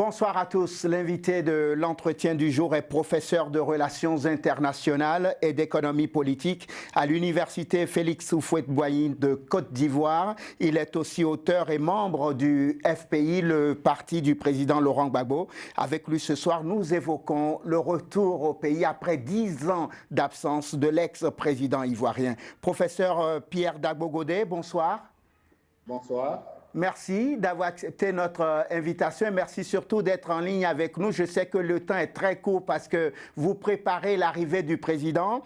Bonsoir à tous. L'invité de l'entretien du jour est professeur de relations internationales et d'économie politique à l'université Félix Houphouët-Boigny de Côte d'Ivoire. Il est aussi auteur et membre du FPI, le parti du président Laurent Gbagbo. Avec lui ce soir, nous évoquons le retour au pays après 10 ans d'absence de l'ex-président ivoirien. Professeur Pierre Dagbo-Godé, bonsoir. Bonsoir. Merci d'avoir accepté notre invitation et merci surtout d'être en ligne avec nous. Je sais que le temps est très court parce que vous préparez l'arrivée du président.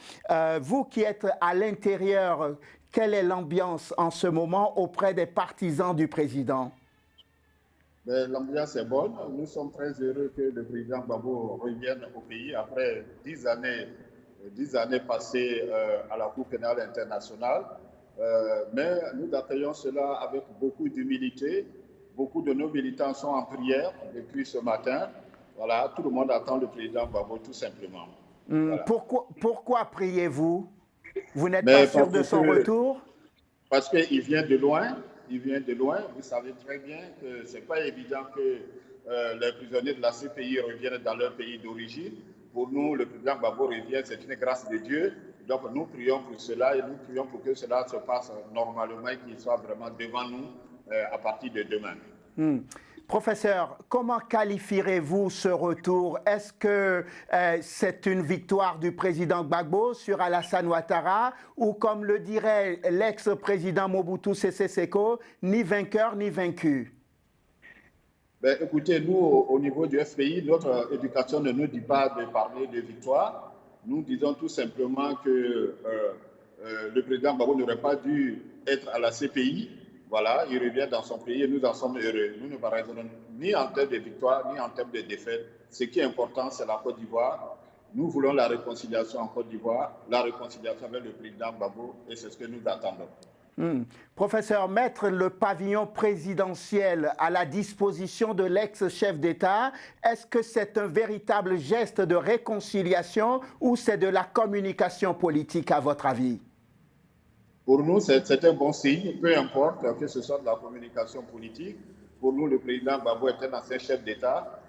Vous qui êtes à l'intérieur, quelle est l'ambiance en ce moment auprès des partisans du président? L'ambiance est bonne. Nous sommes très heureux que le président Gbagbo revienne au pays après 10 années passées à la Cour pénale internationale. Mais nous accueillons cela avec beaucoup d'humilité. Beaucoup de nos militants sont en prière depuis ce matin. Voilà, tout le monde attend le président Gbagbo tout simplement. Voilà. Pourquoi priez-vous? Vous n'êtes pas sûr de son retour? Parce qu'il vient de loin. Il vient de loin. Vous savez très bien que ce n'est pas évident que les prisonniers de la CPI reviennent dans leur pays d'origine. Pour nous, le président Gbagbo revient, c'est une grâce de Dieu. Donc nous prions pour cela et nous prions pour que cela se passe normalement et qu'il soit vraiment devant nous à partir de demain. Professeur, comment qualifierez-vous ce retour? Est-ce que c'est une victoire du président Gbagbo sur Alassane Ouattara ou, comme le dirait l'ex-président Mobutu Sese Seko, ni vainqueur ni vaincu? Écoutez, nous, au niveau du FPI, notre éducation ne nous dit pas de parler de victoire. Nous disons tout simplement que le président Gbagbo n'aurait pas dû être à la CPI. Voilà, il revient dans son pays et nous en sommes heureux. Nous ne raisonnons ni en termes de victoire, ni en termes de défaite. Ce qui est important, c'est la Côte d'Ivoire. Nous voulons la réconciliation en Côte d'Ivoire, la réconciliation avec le président Gbagbo, et c'est ce que nous attendons. Professeur, mettre le pavillon présidentiel à la disposition de l'ex-chef d'État, est-ce que c'est un véritable geste de réconciliation ou c'est de la communication politique à votre avis? Pour nous, c'est un bon signe, peu importe que ce soit de la communication politique. Pour nous, le président Gbagbo est un ancien chef d'État.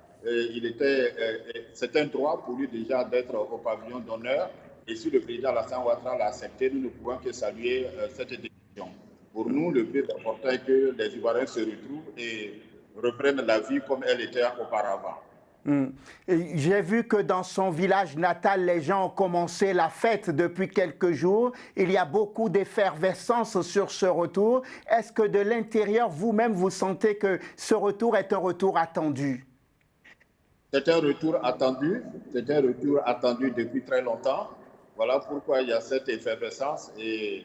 C'est un droit pour lui déjà d'être au pavillon d'honneur. Et si le président Alassane Ouattara l'a accepté, nous ne pouvons que saluer cette décision. Pour nous, le plus important est que les Ivoiriens se retrouvent et reprennent la vie comme elle était auparavant. J'ai vu que dans son village natal, les gens ont commencé la fête depuis quelques jours. Il y a beaucoup d'effervescence sur ce retour. Est-ce que de l'intérieur, vous-même, vous sentez que ce retour est un retour attendu? C'est un retour attendu. C'est un retour attendu depuis très longtemps. Voilà pourquoi il y a cette effervescence. Et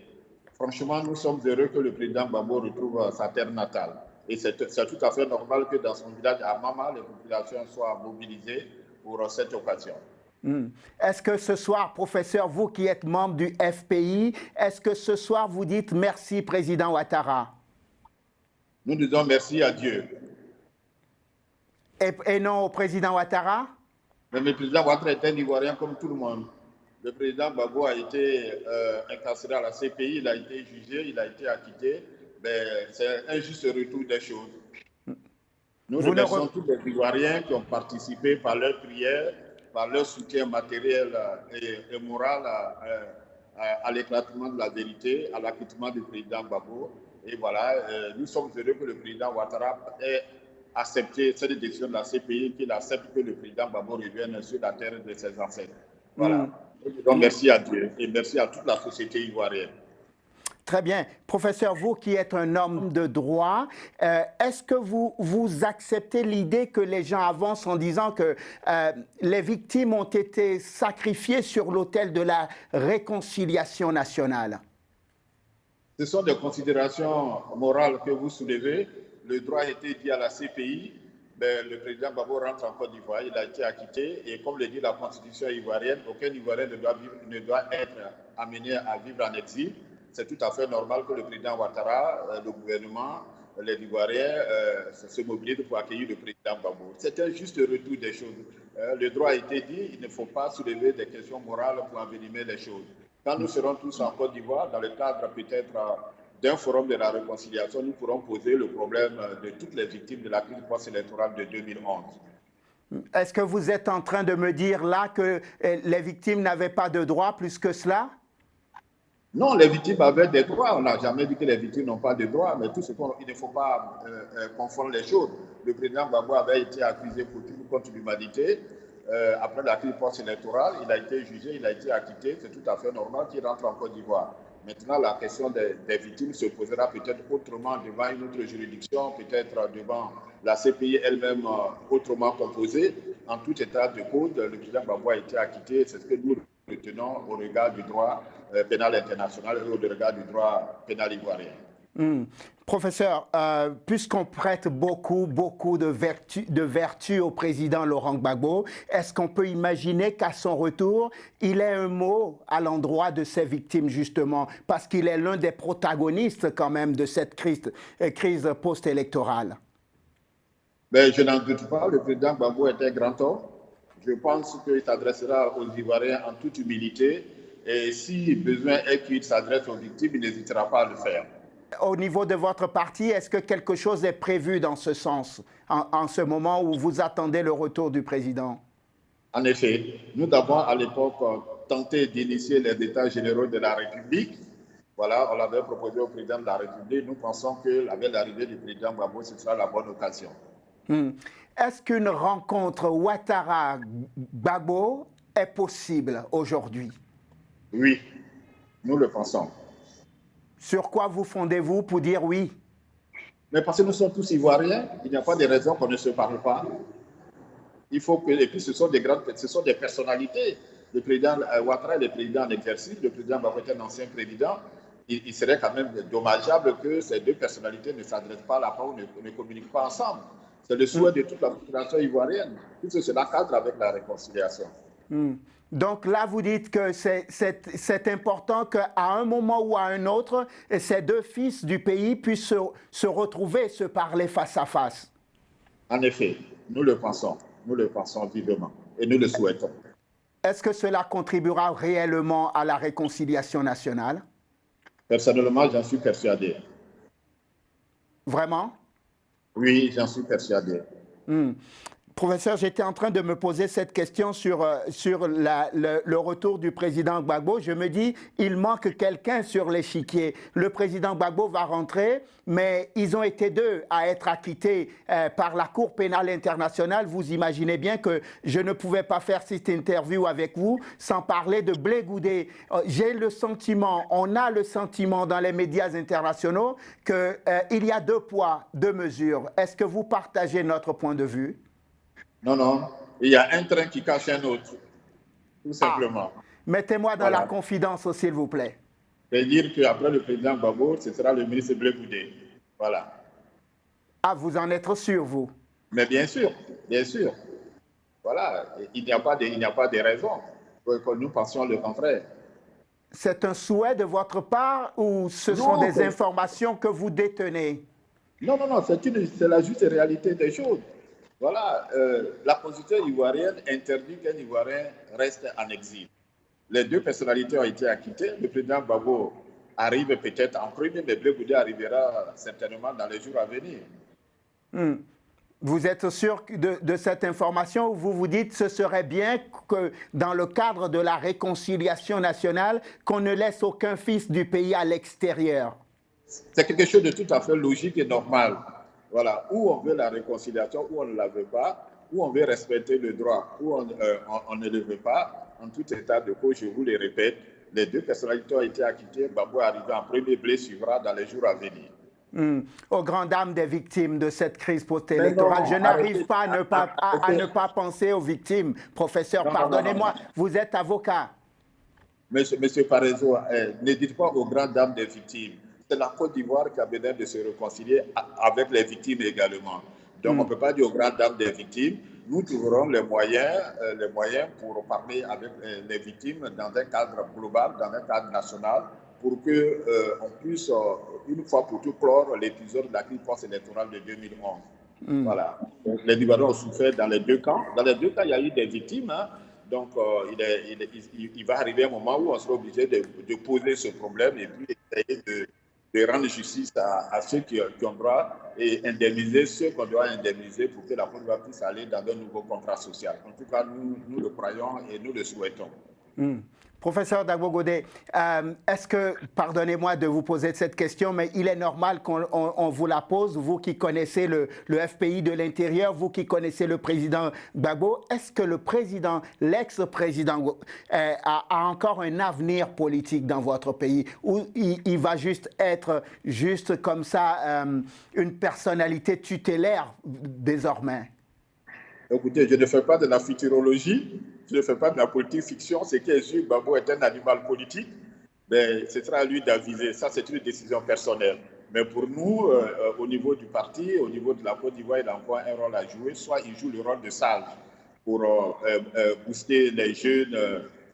franchement, nous sommes heureux que le président Gbagbo retrouve sa terre natale. Et c'est tout à fait normal que dans son village à Mama, les populations soient mobilisées pour cette occasion. Est-ce que ce soir, professeur, vous qui êtes membre du FPI, est-ce que ce soir vous dites merci, président Ouattara? Nous disons merci à Dieu. Et non au président Ouattara? Mais le président Ouattara est un Ivoirien comme tout le monde. Le président Gbagbo a été incarcéré à la CPI, il a été jugé, il a été acquitté. C'est un juste retour des choses. Nous remercions tous les Ivoiriens qui ont participé par leur prière, par leur soutien matériel et moral à l'éclatement de la vérité, à l'acquittement du président Gbagbo. Et voilà, nous sommes heureux que le président Ouattara ait accepté cette décision de la CPI, qu'il accepte que le président Gbagbo revienne sur la terre de ses ancêtres. Voilà. Donc merci à Dieu et merci à toute la société ivoirienne. Très bien. Professeur, vous qui êtes un homme de droit, est-ce que vous acceptez l'idée que les gens avancent en disant que les victimes ont été sacrifiées sur l'autel de la réconciliation nationale? Ce sont des considérations morales que vous soulevez. Le droit a été dit à la CPI. Le président Gbagbo rentre en Côte d'Ivoire, il a été acquitté et comme le dit la constitution ivoirienne, aucun Ivoirien ne doit être amené à vivre en exil. C'est tout à fait normal que le président Ouattara, le gouvernement, les Ivoiriens se mobilisent pour accueillir le président Gbagbo. C'est un juste retour des choses. Le droit a été dit, il ne faut pas soulever des questions morales pour envenimer les choses. Quand nous serons tous en Côte d'Ivoire, dans le cadre peut-être d'un forum de la réconciliation, nous pourrons poser le problème de toutes les victimes de la crise post-électorale de 2011. Est-ce que vous êtes en train de me dire là que les victimes n'avaient pas de droits plus que cela? Non, les victimes avaient des droits. On n'a jamais dit que les victimes n'ont pas de droits, mais tout ce qu'il ne faut pas confondre les choses. Le président Gbagbo avait été accusé pour crime contre l'humanité. Après la crise post-électorale, il a été jugé, il a été acquitté. C'est tout à fait normal qu'il rentre en Côte d'Ivoire. Maintenant, la question des victimes se posera peut-être autrement devant une autre juridiction, peut-être devant la CPI elle-même autrement composée. En tout état de cause, le président Gbagbo a été acquitté. C'est ce que nous retenons au regard du droit pénal international et au regard du droit pénal ivoirien. Professeur, puisqu'on prête beaucoup de vertu au président Laurent Gbagbo, est-ce qu'on peut imaginer qu'à son retour, il ait un mot à l'endroit de ses victimes, justement, parce qu'il est l'un des protagonistes quand même de cette crise post-électorale? Mais je n'en doute pas, le président Gbagbo est un grand homme. Je pense qu'il s'adressera aux Ivoiriens en toute humilité. Et si besoin est qu'il s'adresse aux victimes, il n'hésitera pas à le faire. Au niveau de votre parti, est-ce que quelque chose est prévu dans ce sens, en ce moment où vous attendez le retour du président? En effet, nous avons à l'époque tenté d'initier les États généraux de la République. Voilà, on l'avait proposé au président de la République. Nous pensons qu'avec l'arrivée du président Gbagbo, ce sera la bonne occasion. Est-ce qu'une rencontre Ouattara-Gbagbo est possible aujourd'hui? Oui, nous le pensons. Sur quoi vous fondez-vous pour dire oui? Mais parce que nous sommes tous Ivoiriens, il n'y a pas de raison qu'on ne se parle pas. Il faut que, et puis ce sont des personnalités. Le président Ouattara est le président en exercice, le président Gbagbo est un ancien président. Il serait quand même dommageable que ces deux personnalités ne s'adressent pas à la fois ou ne communiquent pas ensemble. C'est le souhait de toute la population ivoirienne. Tout cela cadre avec la réconciliation. Donc là, vous dites que c'est important qu'à un moment ou à un autre, ces deux fils du pays puissent se retrouver, se parler face à face. En effet, nous le pensons vivement et nous le souhaitons. Est-ce que cela contribuera réellement à la réconciliation nationale? Personnellement, j'en suis persuadé. Vraiment? Oui, j'en suis persuadé. Professeur, j'étais en train de me poser cette question sur le retour du président Gbagbo. Je me dis, il manque quelqu'un sur l'échiquier. Le président Gbagbo va rentrer, mais ils ont été deux à être acquittés par la Cour pénale internationale. Vous imaginez bien que je ne pouvais pas faire cette interview avec vous sans parler de Blé Goudé. J'ai le sentiment, on a le sentiment dans les médias internationaux qu'il y a deux poids, deux mesures. Est-ce que vous partagez notre point de vue? Non, non. Il y a un train qui cache un autre, tout simplement. Mettez-moi dans la confidence, s'il vous plaît. C'est-à-dire qu'après le président Gbagbo, ce sera le ministre Blé Goudé. Voilà. Ah, vous en êtes sûr, vous? Mais bien sûr, bien sûr. Voilà. Il n'y a pas de raison pour que nous pensions le contraire. C'est un souhait de votre part ou ce sont des informations que vous détenez? Non, non, non. C'est la juste réalité des choses. Voilà, la Constitution ivoirienne interdit qu'un Ivoirien reste en exil. Les deux personnalités ont été acquittées. Le président Gbagbo arrive peut-être en premier, mais Blé Goudé arrivera certainement dans les jours à venir. Vous êtes sûr de cette information ou vous vous dites que ce serait bien que dans le cadre de la réconciliation nationale, qu'on ne laisse aucun fils du pays à l'extérieur? C'est quelque chose de tout à fait logique et normal. Voilà, où on veut la réconciliation, où on ne la veut pas, où on veut respecter le droit, où on ne le veut pas. En tout état de cause, je vous le répète, les deux personnalités ont été acquittées. Gbagbo est arrivé en premier, Blé suivra dans les jours à venir. Aux grandes dames des victimes de cette crise post-électorale, je n'arrive pas à ne pas penser aux victimes. Professeur, pardonnez-moi, vous êtes avocat. Monsieur Parezo, ne dites pas aux grandes dames des victimes. C'est la Côte d'Ivoire qui a besoin de se réconcilier avec les victimes également. Donc, on ne peut pas dire aux grandes dames des victimes. Nous trouverons les moyens pour parler avec les victimes dans un cadre global, dans un cadre national, pour qu'on puisse, une fois pour tout, clore l'épisode de la crise post-électorale de 2011. Voilà. Donc, les Ivoiriens ont souffert dans les deux camps. Dans les deux cas, il y a eu des victimes. Donc, il va arriver un moment où on sera obligé de poser ce problème et puis essayer de de rendre justice à ceux qui ont droit et indemniser ceux qu'on doit indemniser pour que la Côte d'Ivoire puisse aller dans un nouveau contrat social. En tout cas, nous le croyons et nous le souhaitons. Professeur Dagbo Godé, est-ce que, pardonnez-moi de vous poser cette question, mais il est normal qu'on vous la pose, vous qui connaissez le FPI de l'intérieur, vous qui connaissez le président Gbagbo, est-ce que le président, l'ex-président, a encore un avenir politique dans votre pays, ou il va juste être, juste comme ça, une personnalité tutélaire désormais? Écoutez, je ne fais pas de la futurologie, je ne fais pas de la politique fiction. Ce qui est sûr, Gbagbo est un animal politique, mais ce sera à lui d'aviser. Ça, c'est une décision personnelle. Mais pour nous, au niveau du parti, au niveau de la Côte d'Ivoire, il a encore un rôle à jouer. Soit il joue le rôle de sage pour booster les jeunes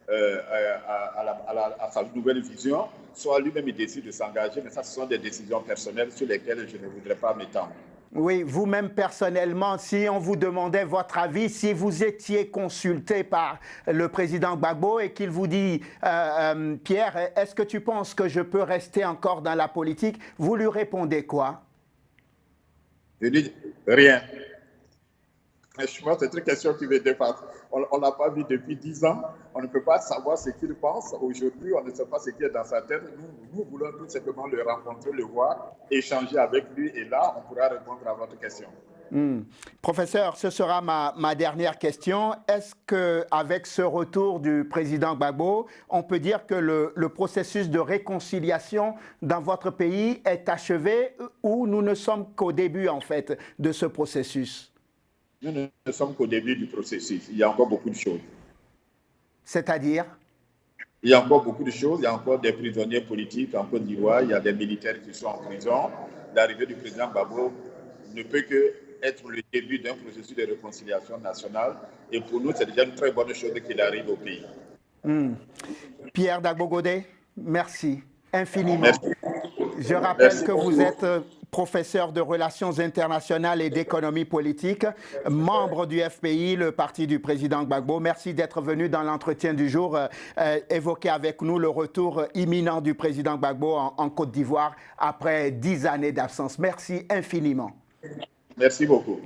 à sa nouvelle vision, soit lui-même il décide de s'engager. Mais ça, ce sont des décisions personnelles sur lesquelles je ne voudrais pas m'étendre. Oui, vous-même personnellement, si on vous demandait votre avis, si vous étiez consulté par le président Gbagbo et qu'il vous dit Pierre, est-ce que tu penses que je peux rester encore dans la politique? Vous lui répondez quoi? Je dis rien. Je pense que c'est une question qui me dépasse. On ne l'a pas vu depuis 10 ans. On ne peut pas savoir ce qu'il pense. Aujourd'hui, on ne sait pas ce qui est dans sa tête. Nous voulons tout simplement le rencontrer, le voir, échanger avec lui. Et là, on pourra répondre à votre question. Professeur, ce sera ma dernière question. Est-ce qu'avec ce retour du président Gbagbo, on peut dire que le processus de réconciliation dans votre pays est achevé ou nous ne sommes qu'au début, en fait, de ce processus? Nous ne sommes qu'au début du processus. Il y a encore beaucoup de choses. C'est-à-dire? Il y a encore beaucoup de choses. Il y a encore des prisonniers politiques en Côte d'Ivoire. Il y a des militaires qui sont en prison. L'arrivée du président Gbagbo ne peut qu'être le début d'un processus de réconciliation nationale. Et pour nous, c'est déjà une très bonne chose qu'il arrive au pays. Pierre Dagbo Godé, merci infiniment. Merci. Je rappelle que vous êtes professeur de relations internationales et d'économie politique, membre du FPI, le parti du président Gbagbo. Merci d'être venu dans l'entretien du jour, évoquer avec nous le retour imminent du président Gbagbo en Côte d'Ivoire après 10 années d'absence. Merci infiniment. Merci beaucoup.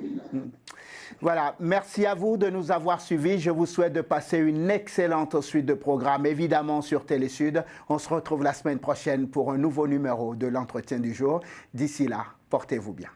Voilà, merci à vous de nous avoir suivis. Je vous souhaite de passer une excellente suite de programmes, évidemment sur Télésud. On se retrouve la semaine prochaine pour un nouveau numéro de l'entretien du jour. D'ici là, portez-vous bien.